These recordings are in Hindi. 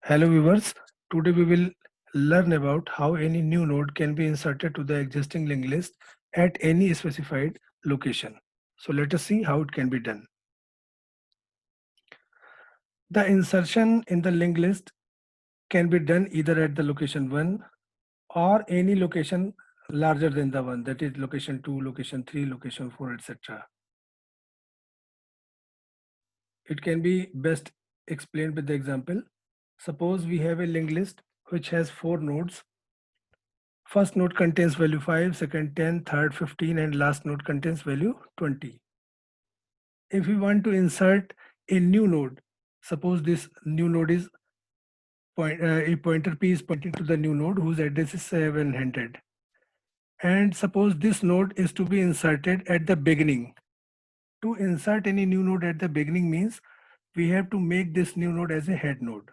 Hello viewers, today we will learn about how any new node can be inserted to the existing linked list at any specified location. So let us see how it can be done. The insertion in the linked list can be done either at the location 1 or any location larger than the 1, that is location 2, location 3, location 4, etc. It can be best explained with the example. Suppose we have a linked list which has 4 nodes. First node contains value 5, second 10, third 15, and last node contains value 20. If we want to insert a new node, suppose this new node is a pointer P is pointing to the new node whose address is 700. And suppose this node is to be inserted at the beginning. To insert any new node at the beginning means we have to make this new node as a head node.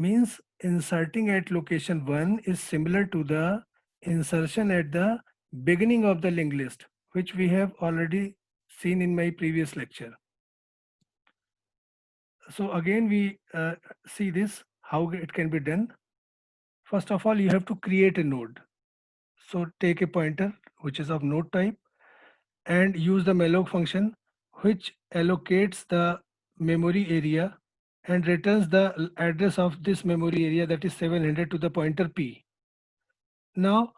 Means inserting at location 1 is similar to the insertion at the beginning of the linked list, which we have already seen in my previous lecture. So again we see this, how it can be done. First of all, you have to create a node. So take a pointer which is of node type and use the malloc function, which allocates the memory area and returns the address of this memory area, that is 700, to the pointer P. Now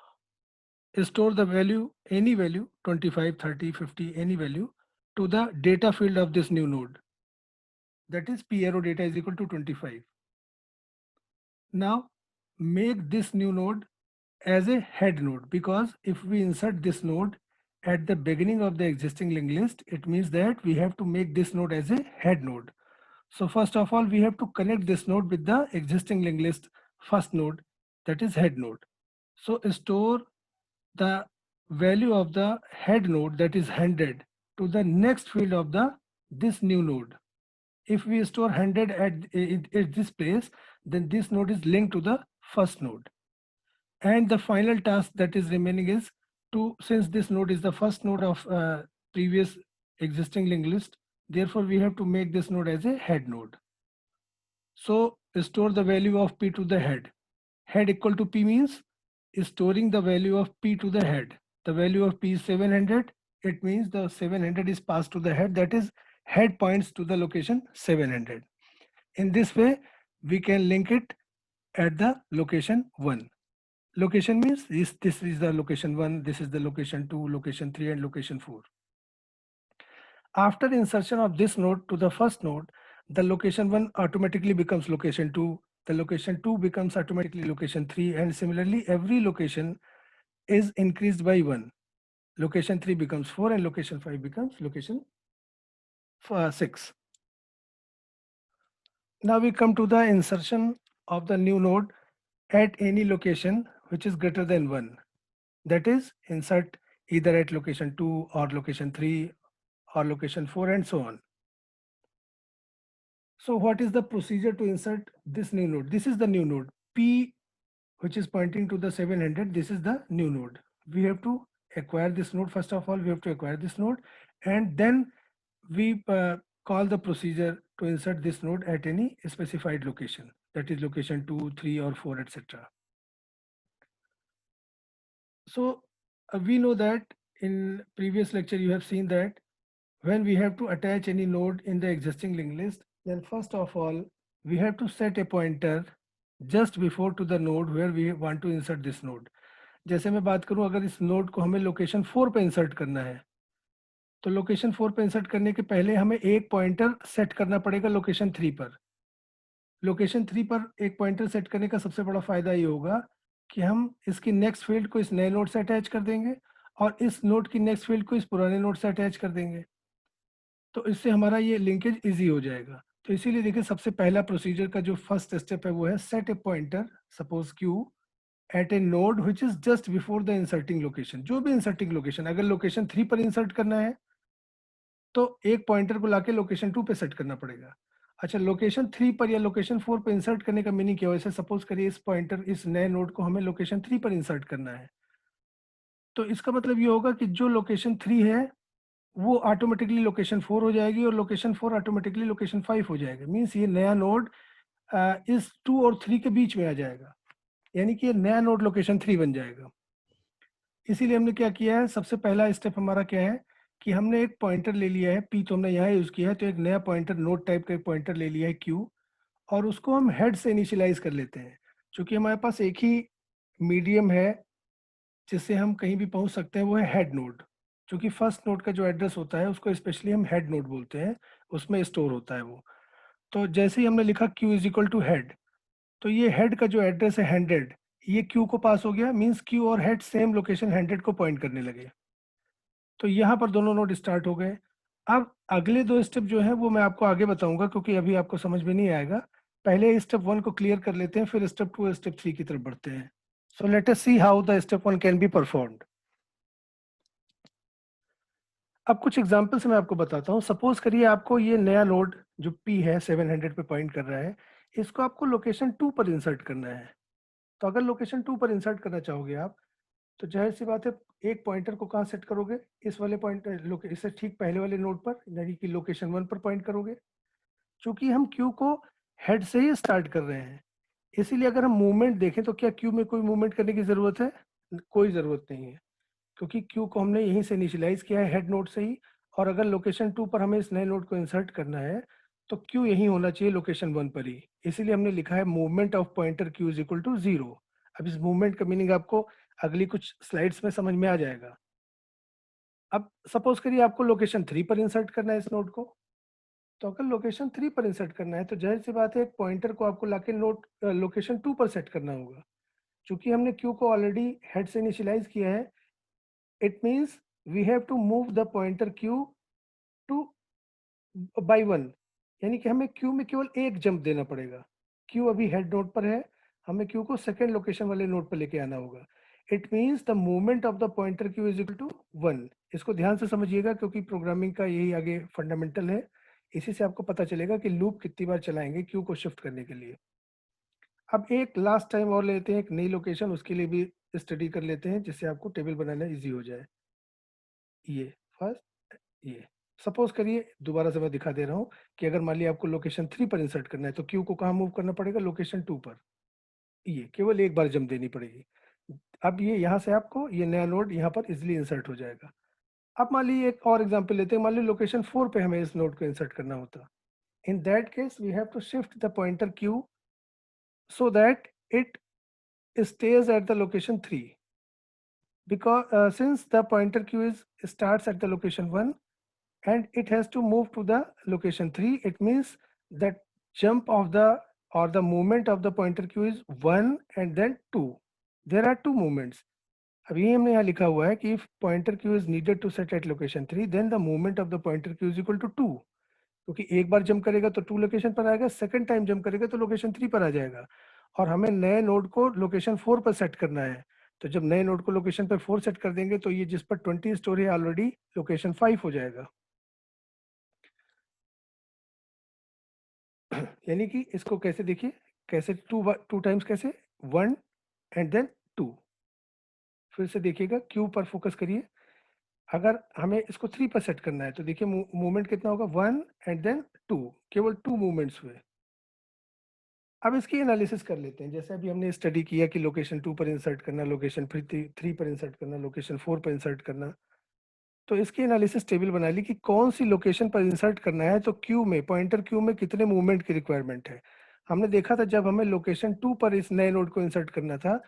store the value, any value, 25, 30, 50, any value, to the data field of this new node, that is P arrow data is equal to 25. Now make this new node as a head node, because if we insert this node at the beginning of the existing linked list, it means that we have to make this node as a head node. So first of all, we have to connect this node with the existing linked list first node, that is head node. So store the value of the head node, that is 100, to the next field of this new node. If we store 100 at this place, then this node is linked to the first node. And the final task that is remaining is to, since this node is the first node of previous existing linked list, therefore we have to make this node as a head node. So store the value of P to the head. Head equal to P means storing the value of P to the head. The value of P is 700. It means the 700 is passed to the head, that is head points to the location 700. In this way, we can link it at the location 1. Location means this is the location 1, this is the location 2, location 3, and location 4. After insertion of this node to the first node, the location 1 automatically becomes location 2, the location 2 becomes automatically location 3, and similarly every location is increased by 1. Location 3 becomes 4 and location 5 becomes location 6. Now we come to the insertion of the new node at any location which is greater than 1. That is, insert either at location 2 or location 3 or location 4 and so on. So what is the procedure to insert this new node? This is the new node P, which is pointing to the 700. This is the new node. We have to acquire this node. First of all, we have to acquire this node, and then we call the procedure to insert this node at any specified location, that is location 2, 3, or 4, etc. So we know that in previous lecture you have seen that when we have to attach any node in the existing linked list, then first of all we have to set a pointer just before to the node where we want to insert this node. जैसे मैं बात करूं, अगर इस नोड को हमें लोकेशन 4 पे इंसर्ट करना है, तो लोकेशन 4 पे इंसर्ट करने के पहले हमें एक पॉइंटर सेट करना पड़ेगा लोकेशन 3 पर. लोकेशन 3 पर एक पॉइंटर सेट करने का सबसे बड़ा फायदा ये होगा कि हम इसकी नेक्स्ट फील्ड को इस नए नोड से अटैच कर देंगे और इस नोड की नेक्स्ट फील्ड को इस पुराने नोड से अटैच कर देंगे. तो इससे हमारा ये लिंकेज इजी हो जाएगा. तो इसीलिए देखिए, सबसे पहला प्रोसीजर का जो फर्स्ट स्टेप है वो है set a pointer, suppose q, at a node which is just before the inserting location. जो भी इंसर्टिंग लोकेशन, अगर लोकेशन 3 पर इंसर्ट करना है तो एक पॉइंटर को लाके लोकेशन 2 पे सेट करना पड़ेगा. अच्छा, लोकेशन 3 पर या लोकेशन 4 पर इंसर्ट करने का मीनिंग क्या है? जैसे सपोज करिए इस पॉइंटर, इस नए नोड को हमें लोकेशन 3 पर इंसर्ट करना है, तो इसका मतलब ये होगा कि जो लोकेशन 3 है वो ऑटोमेटिकली लोकेशन 4 हो जाएगी और लोकेशन 4 ऑटोमेटिकली लोकेशन 5 हो जाएगा. मीन्स ये नया नोड इस 2 और 3 के बीच में आ जाएगा, यानी कि ये नया नोड लोकेशन 3 बन जाएगा। इसीलिए हमने क्या किया है, सबसे पहला स्टेप हमारा क्या है कि हमने एक पॉइंटर ले लिया है, पी तो हमने यहाँ यूज किया है, तो एक नया पॉइंटर नोड टाइप का एक पॉइंटर ले लिया है क्यू, और उसको हम हेड से इनिशियलाइज कर लेते हैं। क्योंकि हमारे पास एक ही मीडियम है जिससे हम कहीं भी पहुंच सकते हैं, वो है हेड नोड। क्योंकि फर्स्ट नोड का जो एड्रेस होता है उसको स्पेशली हम हेड नोड बोलते हैं, उसमें स्टोर होता है वो। तो जैसे ही हमने लिखा q is equal to head, तो ये हेड का जो एड्रेस है 100, ये q को पास हो गया, मीन्स q और हेड सेम लोकेशन 100 को पॉइंट करने लगे। तो यहाँ पर दोनों नोड स्टार्ट हो गए। अब अगले 2 स्टेप जो है वो मैं आपको आगे बताऊंगा, क्योंकि अभी आपको समझ में नहीं आएगा। पहले स्टेप 1 को क्लियर कर लेते हैं, फिर स्टेप 2 स्टेप 3 की तरफ बढ़ते हैं। So let us see how the step 1 can be performed. अब कुछ एग्जांपल्स मैं आपको बताता हूँ। सपोज करिए आपको ये नया नोड जो P है 700 पे पॉइंट कर रहा है, इसको आपको लोकेशन 2 पर इंसर्ट करना है। तो अगर लोकेशन 2 पर इंसर्ट करना चाहोगे आप, तो जाहिर सी बात है एक पॉइंटर को कहाँ सेट करोगे, इस वाले पॉइंट इससे ठीक पहले वाले नोड पर, यानी कि लोकेशन 1 पर पॉइंट करोगे। चूंकि हम क्यू को हेड से ही स्टार्ट कर रहे हैं, इसीलिए अगर हम मूवमेंट देखें तो क्या क्यू में कोई मूवमेंट करने की जरूरत है? कोई जरूरत नहीं है, क्योंकि क्यू को हमने यहीं से इनिशियलाइज किया है हेड नोड से ही। और अगर लोकेशन 2 पर हमें इस नए नोड को इंसर्ट करना है, तो क्यू यहीं होना चाहिए लोकेशन 1 पर ही। इसीलिए हमने लिखा है movement of pointer q is equal to 0। अब इस मूवमेंट का मीनिंग आपको अगली कुछ स्लाइड्स में समझ में आ जाएगा। अब सपोज करिए आपको लोकेशन 3 पर इंसर्ट करना है इस नोड को। तो अगर लोकेशन 3 पर इंसर्ट करना है, तो जाहिर सी बात है एक पॉइंटर को आपको लाके नोड लोकेशन 2 पर सेट करना होगा। चूंकि हमने क्यू को ऑलरेडी हेड से इनिशियलाइज किया है, it means we have to move the pointer q to by 1, यानी कि हमें क्यू में केवल एक जंप देना पड़ेगा। क्यू अभी हेड नोड पर है, हमें क्यू को सेकेंड लोकेशन वाले नोड पर लेके आना होगा। It means the movement of the pointer q is equal to 1। इसको ध्यान से समझिएगा, क्योंकि प्रोग्रामिंग का यही आगे फंडामेंटल है। इसी से आपको पता चलेगा कि लूप कितनी बार चलाएंगे क्यू को शिफ्ट करने के लिए। अब एक लास्ट टाइम और लेते हैं एक नई लोकेशन, उसके लिए भी स्टडी कर लेते हैं, जिससे आपको टेबल बनाना इजी हो जाए। ये फर्स्ट, ये सपोज करिए, दोबारा से मैं दिखा दे रहा हूँ कि अगर मान लिया आपको लोकेशन 3 पर इंसर्ट करना है, तो क्यू को कहाँ मूव करना पड़ेगा? लोकेशन 2 पर। ये केवल एक बार जंप देनी पड़ेगी। अब ये यहाँ से आपको ये नया नोड यहाँ पर इजिली इंसर्ट हो जाएगा। अब मान लीजिए एक और एग्जांपल लेते हैं, मान लीजिए लोकेशन 4 पे हमें इस नोड को इंसर्ट करना होता। In that case we have to shift the pointer q so that it stays at the location 3, because since the pointer q is starts at the location 1 and it has to move to the location 3, it means that jump of the or the movement of the pointer q is 1 and then 2. There are two movements. अभी हमने यहाँ लिखा हुआ है कि if pointer q is needed to set at location 3, then the movement of the pointer q is equal to 2. क्योंकि एक बार जंप करेगा तो 2 लोकेशन पर आएगा, सेकंड टाइम जंप करेगा तो लोकेशन 3 पर आ जाएगा। और हमें नए नोड को लोकेशन 4 पर सेट करना है। तो जब नए नोड को लोकेशन पर 4 सेट कर देंगे, तो ये जिस पर 20 स्टोर है ऑलरेडी लोकेशन 5 हो जाएगा। यानी कि इसको कैसे देखिए, कैसे टू टाइम्स, कैसे 1 एंड देन 2। फिर से देखिएगा, क्यू पर फोकस करिए। अगर हमें इसको 3 पर सेट करना है, तो देखिए मूवमेंट कितना होगा? 1 एंड देन 2, केवल 2 मूवमेंट्स हुए। अब इसकी एनालिसिस कर लेते हैं। जैसे अभी हमने स्टडी किया कि लोकेशन 2 पर इंसर्ट करना, लोकेशन 3 पर इंसर्ट करना, लोकेशन 4 पर इंसर्ट करना। तो इसकी एनालिसिस टेबल बना ली कि कौन सी लोकेशन पर इंसर्ट करना है, तो क्यू में, पॉइंटर क्यू में कितने मूवमेंट की रिक्वायरमेंट है। हमने देखा था जब हमें लोकेशन 2 पर इस नए नोड को इंसर्ट करना था,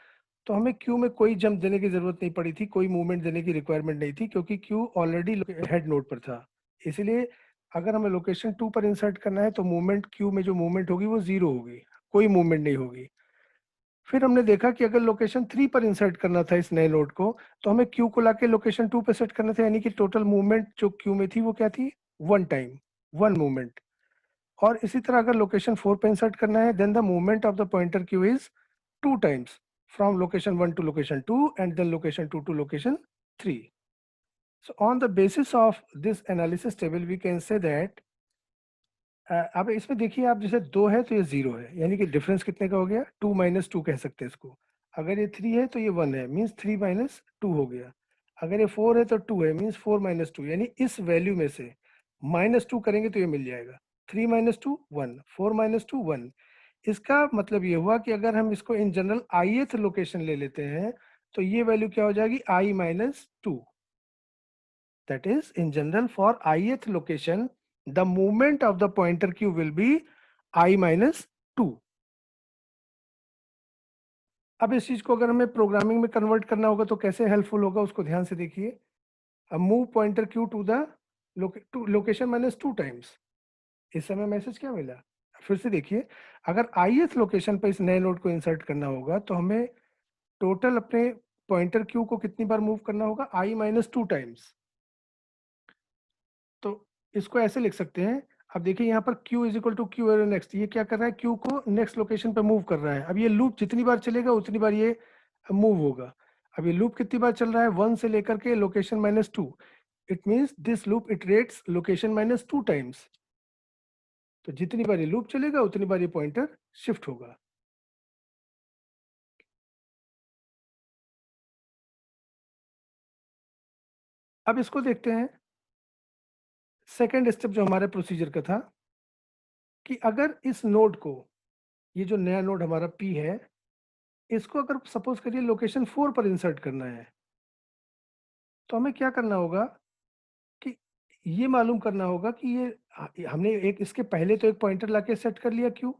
तो हमें क्यू में कोई जंप देने की जरूरत नहीं पड़ी थी, कोई मूवमेंट देने की रिक्वायरमेंट नहीं थी, क्योंकि क्यू ऑलरेडी हेड नोड पर था। इसलिए अगर हमें लोकेशन 2 पर इंसर्ट करना है, तो मूवमेंट क्यू में जो मूवमेंट होगी वो 0 होगी, कोई मूवमेंट नहीं होगी। फिर हमने देखा कि अगर लोकेशन 3 पर इंसर्ट करना था इस नए नोड को, तो हमें क्यू को लाके लोकेशन 2 पर सेट करना था, यानी कि टोटल मूवमेंट जो क्यू में थी वो क्या थी? 1 टाइम, 1 मूवमेंट। और इसी तरह अगर लोकेशन 4 पर इंसर्ट करना है, then the movement of the pointer q is 2 times, from location 1 to location 2 and then location 2 to location 3. So on the basis of this analysis table we can say that अब इसमें देखिए, आप जैसे 2 है तो ये 0 है, यानी कि डिफरेंस कितने का हो गया? 2 माइनस 2 कह सकते हैं इसको। अगर ये 3 है तो ये 1 है, मीन्स 3 माइनस 2 हो गया। अगर ये 4 है तो 2 है, मीन्स 4 माइनस 2, यानी इस वैल्यू में से माइनस 2 करेंगे तो ये मिल जाएगा। 3 माइनस 2 1, 4 माइनस 2 1। इसका मतलब ये हुआ कि अगर हम इसको इन जनरल ith लोकेशन ले लेते हैं तो ये वैल्यू क्या हो जाएगी i-2. That is, in general, for ith location the movement of the pointer q will be i-2. अब इस चीज को अगर हमें प्रोग्रामिंग में कन्वर्ट करना होगा तो कैसे हेल्पफुल होगा उसको ध्यान से देखिए. अब move pointer q to the location -2 times. इस समय मैसेज क्या मिला? फिर से देखिए, अगर ith लोकेशन पर इस नए नोड को इंसर्ट करना होगा तो हमें टोटल अपने पॉइंटर q को कितनी बार मूव करना होगा? i-2 times. तो इसको ऐसे लिख सकते हैं. अब देखिए यहाँ पर q is equal to q arrow next. ये क्या कर रहा है? q को नेक्स्ट लोकेशन पे मूव कर रहा है. अब ये लूप जितनी बार चलेगा उतनी बार ये मूव होगा. अब ये लूप कितनी बार चल रहा है? 1 से लेकर के location -2. It means this loop iterates location -2 times. तो जितनी बार ये लूप चलेगा उतनी बार ये पॉइंटर शिफ्ट होगा. अब इसको देखते हैं सेकेंड स्टेप जो हमारे प्रोसीजर का था कि अगर इस नोड को, ये जो नया नोड हमारा P है, इसको अगर सपोज करिए लोकेशन 4 पर इंसर्ट करना है तो हमें क्या करना होगा कि ये मालूम करना होगा कि ये हमने एक इसके पहले तो एक पॉइंटर लाके सेट कर लिया क्यों,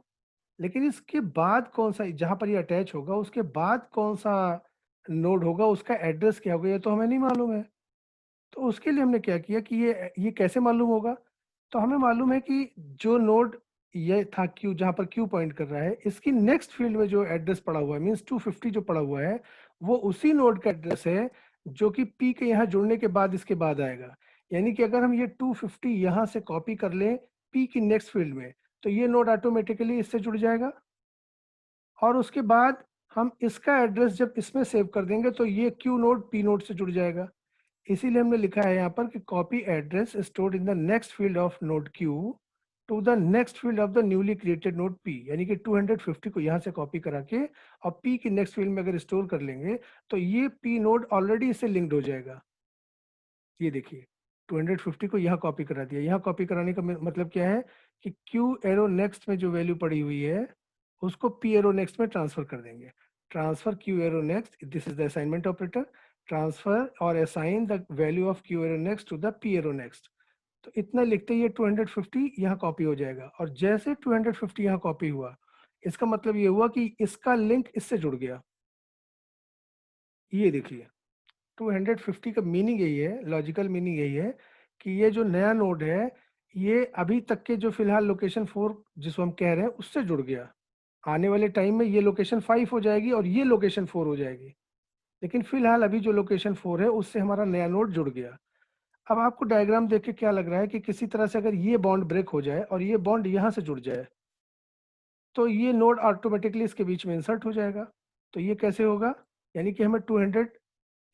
लेकिन इसके बाद कौन सा, जहां पर ये अटैच होगा उसके बाद कौन सा नोड होगा, उसका एड्रेस क्या होगा, ये तो हमें नहीं मालूम है. तो उसके लिए हमने क्या किया कि ये कैसे मालूम होगा. तो हमें मालूम है कि जो नोड ये था क्यू, जहां पर क्यू पॉइंट कर रहा है, इसकी नेक्स्ट फील्ड में जो एड्रेस पड़ा हुआ है मींस 250 जो पड़ा हुआ है वो उसी नोड का एड्रेस है जो कि पी के यहाँ जुड़ने के बाद इसके बाद आएगा. यानी कि अगर हम ये 250 यहाँ से कॉपी कर लें पी की नेक्स्ट फील्ड में तो ये नोड ऑटोमेटिकली इससे जुड़ जाएगा और उसके बाद हम इसका एड्रेस जब इसमें सेव कर देंगे तो ये क्यू नोड पी नोड से जुड़ जाएगा. इसीलिए हमने लिखा है यहाँ पर कि copy address stored in the next field of node q to the next field of the newly created node p. यानी कि 250 को यहाँ से कॉपी करा के और पी की नेक्स्ट फील्ड में अगर स्टोर कर लेंगे तो ये पी नोड ऑलरेडी इससे लिंक्ड हो जाएगा. ये देखिए 250 को यहाँ कॉपी करा दिया. यहाँ कॉपी कराने का मतलब क्या है कि क्यू एरो नेक्स्ट में जो वैल्यू पड़ी हुई है उसको पी एरो नेक्स्ट में ट्रांसफर कर देंगे. Transfer Q arrow next, this is the assignment operator. Transfer और assign the value of Q arrow next to the P arrow next. तो इतना लिखते ही 250 यहाँ कॉपी हो जाएगा और जैसे 250 यहाँ कॉपी हुआ इसका मतलब ये हुआ कि इसका लिंक इससे जुड़ गया. ये देखिए 250 का मीनिंग यही है, लॉजिकल मीनिंग यही है कि ये जो नया नोड है ये अभी तक के जो फिलहाल लोकेशन 4 जिसको हम कह रहे हैं उससे जुड़ गया. आने वाले टाइम में ये लोकेशन 5 हो जाएगी और ये लोकेशन 4 हो जाएगी, लेकिन फिलहाल अभी जो लोकेशन 4 है उससे हमारा नया नोड जुड़ गया. अब आपको डायग्राम देख के क्या लग रहा है कि किसी तरह से अगर ये बॉन्ड ब्रेक हो जाए और ये बॉन्ड यहाँ से जुड़ जाए तो ये नोड ऑटोमेटिकली इसके बीच में इंसर्ट हो जाएगा. तो ये कैसे होगा? यानी कि हमें 200,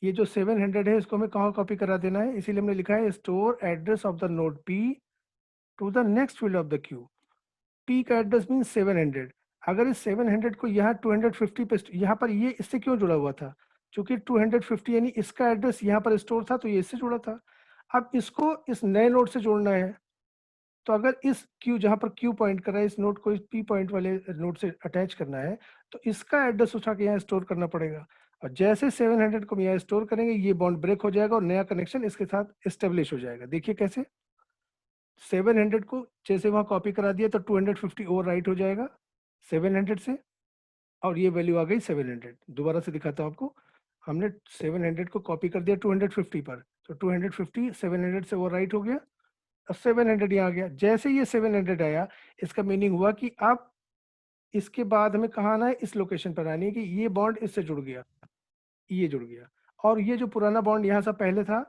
ये जो 700 है इसको हमें कहाँ कॉपी करा देना है. इसीलिए हमने लिखा है store address of the node p to the next field of the q. P का एड्रेस मीन 700. अगर इस 700 को यहाँ 250 पे यहाँ पर ये इससे क्यों जुड़ा हुआ था? क्योंकि 250 यानी इसका एड्रेस यहाँ पर स्टोर था तो ये इससे जुड़ा था. अब इसको इस नए नोड से जोड़ना है तो अगर इस क्यू जहां पर क्यू पॉइंट कर रहा है इस नोड को इस पी पॉइंट वाले नोड से अटैच करना है तो इसका एड्रेस उठा के यहाँ स्टोर करना पड़ेगा. और जैसे 700 को हम यहाँ स्टोर करेंगे ये बॉन्ड ब्रेक हो जाएगा और नया कनेक्शन इसके साथ एस्टेब्लिश हो जाएगा. देखिए कैसे 700 को जैसे वहां कॉपी करा दिया तो 250 ओवर राइट हो जाएगा 700 से और ये वैल्यू आ गई 700. दोबारा से दिखाता हूँ आपको. हमने 700 को कॉपी कर दिया 250 पर तो 250 700 से ओवर राइट हो गया और 700 यहाँ आ गया. जैसे ये 700 आया इसका मीनिंग हुआ कि अब इसके बाद हमें कहाँ आना है? इस लोकेशन पर आनी है कि ये बॉन्ड इससे जुड़ गया, ये जुड़ गया. और ये जो पुराना बॉन्ड यहाँ से पहले था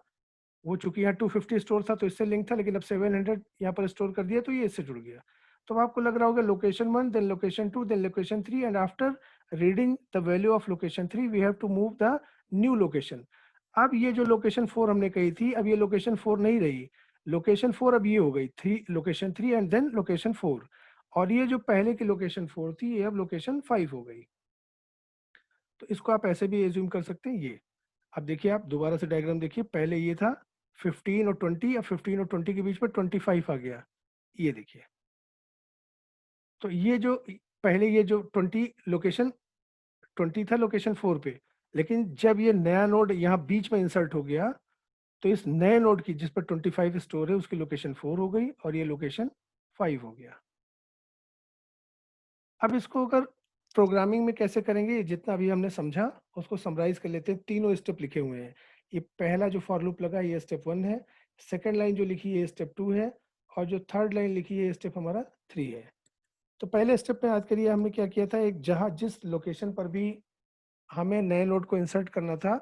वो चूंकि यहाँ 250 स्टोर था तो इससे लिंक था, लेकिन अब 700 यहाँ पर स्टोर कर दिया तो ये इससे जुड़ गया. तो आपको लग रहा होगा location 1 then location 2 then location 3 and after reading the value of location 3 we have to move the new location. अब ये जो लोकेशन 4 हमने कही थी अब ये लोकेशन 4 नहीं रही. लोकेशन 4 अब ये हो गई 3, लोकेशन 3 एंड देन लोकेशन 4. और ये जो पहले की लोकेशन 4 थी ये अब लोकेशन 5 हो गई. तो इसको आप ऐसे भी एज्यूम कर सकते हैं. ये अब देखिए आप दोबारा से डायग्राम देखिए. पहले ये था 15 और 20, अब 15 और 20 के बीच में 25 आ गया. ये देखिए तो ये जो पहले ये जो 20 लोकेशन 20 था लोकेशन 4 पे, लेकिन जब ये नया नोड यहाँ बीच में इंसर्ट हो गया तो इस नए नोड की जिस पर 25 स्टोर है उसकी लोकेशन 4 हो गई और ये लोकेशन 5 हो गया। अब इसको अगर प्रोग्रामिंग में कैसे करेंगे, जितना अभी हमने समझा उसको समराइज कर लेते हैं। तीनों स्टेप लिखे हुए हैं। ये पहला जो फॉर लूप लगा ये स्टेप 1 है, सेकेंड लाइन जो लिखी है स्टेप 2 है, और जो थर्ड लाइन लिखी है स्टेप हमारा 3 है। तो पहले स्टेप में याद करिए हमने क्या किया था, एक जहाँ जिस लोकेशन पर भी हमें नए नोड को इंसर्ट करना था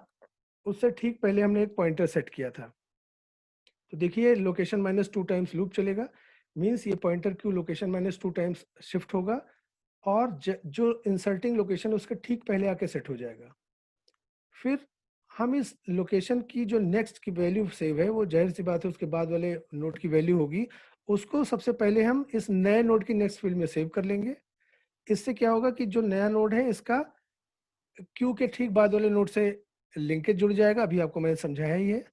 उससे ठीक पहले हमने एक पॉइंटर सेट किया था। तो देखिए लोकेशन -2 टाइम्स लूप चलेगा, मीन्स ये pointer Q location -2 times shift होगा और जो इंसर्टिंग लोकेशन उसके ठीक पहले आके सेट हो जाएगा। फिर हम इस लोकेशन की जो नेक्स्ट की वैल्यू सेव है वो जाहिर सी बात है उसके बाद वाले नोड की वैल्यू होगी, उसको सबसे पहले हम इस नए नोड की नेक्स्ट फील्ड में सेव कर लेंगे। इससे क्या होगा कि जो नया नोड है इसका क्यू के ठीक बाद वाले नोड से लिंकेज जुड़ जाएगा, अभी आपको मैंने समझाया ही है।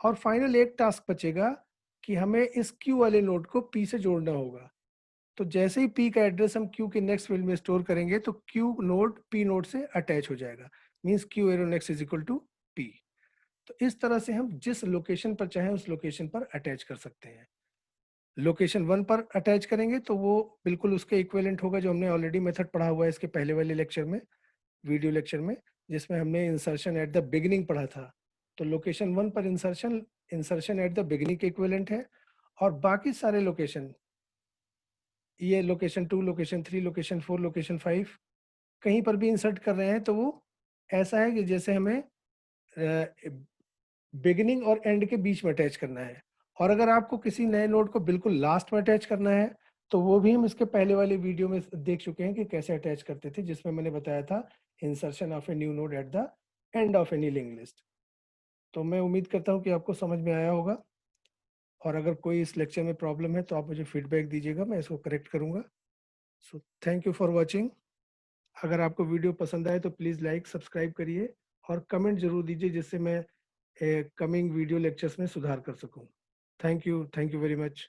और फाइनल एक टास्क बचेगा कि हमें इस क्यू वाले नोड को पी से जोड़ना होगा। तो जैसे ही पी का एड्रेस हम क्यू के नेक्स्ट फील्ड में स्टोर करेंगे तो क्यू नोड पी नोड से अटैच हो जाएगा, means q arrow next is equal to p. तो इस तरह से हम जिस लोकेशन पर चाहें उस लोकेशन पर अटैच कर सकते हैं। लोकेशन 1 पर अटैच करेंगे तो वो बिल्कुल उसके इक्विवेलेंट होगा जो हमने ऑलरेडी मेथड पढ़ा हुआ है इसके पहले वाले लेक्चर में, वीडियो लेक्चर में, जिसमें हमने इंसर्शन एट द बिगिनिंग पढ़ा था। तो लोकेशन 1 पर insertion insertion at the beginning के इक्विवेलेंट है। और बाकी सारे लोकेशन, ये लोकेशन 2 लोकेशन 3 लोकेशन 4 लोकेशन 5 कहीं पर भी इंसर्ट कर रहे हैं तो वो ऐसा है कि जैसे हमें बिगिनिंग और एंड के बीच में अटैच करना है। और अगर आपको किसी नए नोड को बिल्कुल लास्ट में अटैच करना है तो वो भी हम इसके पहले वाले वीडियो में देख चुके हैं कि कैसे अटैच करते थे, जिसमें मैंने बताया था insertion of a new node at the end of any link list. तो मैं उम्मीद करता हूँ कि आपको समझ में आया होगा, और अगर कोई इस लेक्चर में प्रॉब्लम है तो आप मुझे फीडबैक दीजिएगा, मैं इसको करेक्ट करूँगा। So thank you for watching. अगर आपको वीडियो पसंद आए तो प्लीज़ लाइक सब्सक्राइब करिए और कमेंट जरूर दीजिए जिससे मैं कमिंग वीडियो लेक्चर्स में सुधार कर सकूं। Thank you very much.